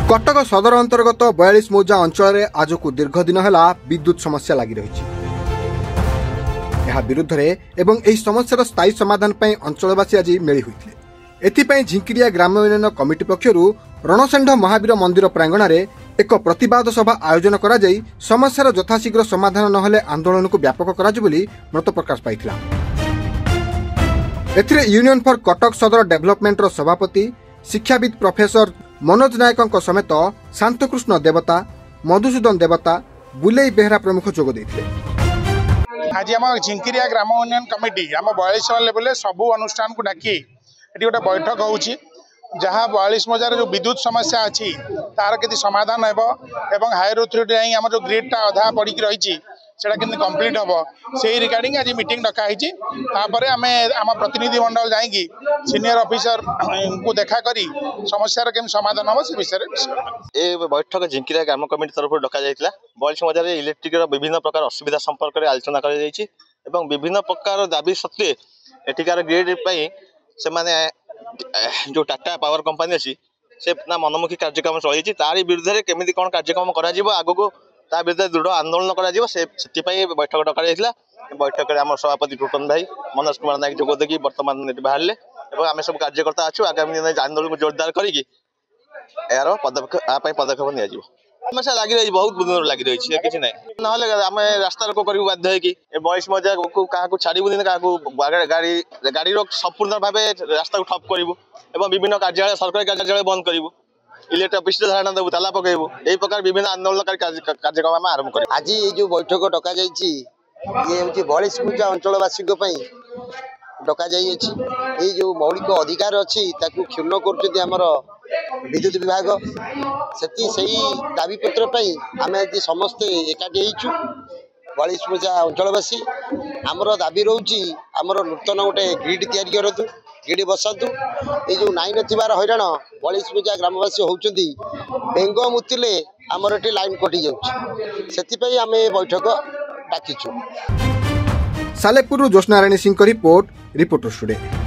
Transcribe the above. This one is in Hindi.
कटक सदर अंतर्गत 42 मौजा अंचल आज को दीर्घ दिन है विद्युत समस्या लगी रही विरुद्ध एवं यह समस्यार स्थायी समाधान अंचलवासी आज मेली होते एथिपाई झिंकिरिया ग्राम उन्नयन कमिटी पक्षर रणषेण्ढ महावीर मंदिर प्रांगण में एक प्रतिवाद सभा आयोजन कर समस्यार यथाशीघ्र समाधान नहले आंदोलन को व्यापक कर मत प्रकाश पाई यूनियन फॉर कटक सदर डेभलपमेंटर सभापति शिक्षाविद प्रोफेसर मनोज नायकों समेत शांतकृष्ण देवता मधुसूदन देवता बुलेई बेहरा प्रमुख जोग देते। आज आम झिंकिरिया ग्राम उन्नयन कमिटी आम 42 लेवल सबू अनुष्ठान को डाकी गोटे बैठक हो जहाँ 42 मजार जो विद्युत समस्या अच्छी तार के समाधान एवं हायर अथॉरिटी आम जो ग्रिडटा अधा पड़ी रही के कंप्लीट हम से रिगार्डिंग आज मीटिंग डकाई आम आम प्रतिनिधि मंडल जाकि सीनियर ऑफिसर को देखा करी समस्यार केम समाधान हम से विषय ए बैठक झिंकिरिया ग्राम कमिटी तरफ डका जाइतिला 42 मजार इलेक्ट्रिक विभिन्न प्रकार असुविधा संपर्क में आलोचना कर विभिन्न प्रकार दाबी सत्वे एठिकार ग्रिड से माने जो टाटा पावर कंपनी अच्छी से ना मनमुखी कार्यक्रम चली तारी विरुद्ध केमी कौन कार्यक्रम कर ता विरुद्ध दृढ़ आंदोलन कर बैठक डक बैठक में आम सभापति टूटन भाई मनोज कुमार नायक जोगदेकी बर्तमान बाहर आम सब कार्यकर्ता अच्छु आगामी दिन आंदोलन को जोरदार करके यार पदक्षेप नि समस्या लगी रही बहुत दिन लगी रही किसी ना ना आम रास्ता रोक कर बाध्य कि 42 मजा को क्या छाड़बूनी क्या गाड़ी संपूर्ण भाव रास्ता को ठप करूँ विभिन्न कार्यालय सरकारी कार्यालय बंद करूँ इलेक्ट्रिक ऑफिस धारणा देवु ताला पकेबू यही प्रकार विभिन्न आंदोलनकारी कार्यक्रम आरंभ कर आज ये जो बैठक डक ये हूँ 42 मौजा अंचलवासी डक ये जो मौलिक अधिकार अच्छी क्षुण्ण कर विद्युत विभाग से दाबी पत्र आम आज समस्ते एकाठी होइछु 42 मौजा अंचलवासी आमर दाबी रोची आमर नूतन गोटे ग्रिड तैयारी करतु ग्रिड बसातु ये जो नाई नथिबार हैरान 42 मौजा ग्रामवासी होउचंदी बेंग मुतिले आमर एटी लाइन कटि जाउछ सेति आम बैठक डाकिछु। Salepur Jyotsnarayani Singh reporter studio.